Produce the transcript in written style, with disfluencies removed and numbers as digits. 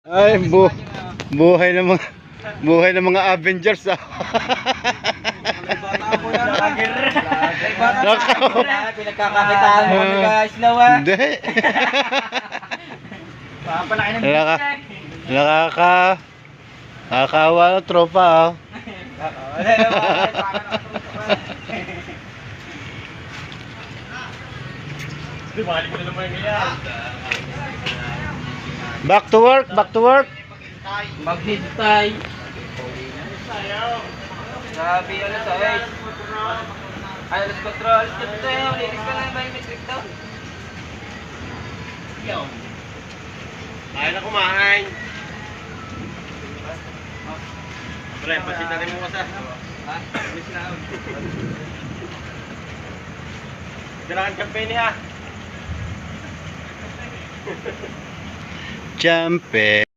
Ay, buhay ng mga Avengers ah. Pinagkakakitaan mo kami guys, lawa. Hindi. Papalaki ng Nakakaawa ng tropa ah. Back to work, back to work. Magnetay. Sabi ano sa guys. Ay, alas 4, alas 4 tayo. Linis ka lang ba yung metric daw? Kaya na kumain. Pre, pasit natin mo sa. Ha? Linis na ako. Kailangan campaign ha. Champe.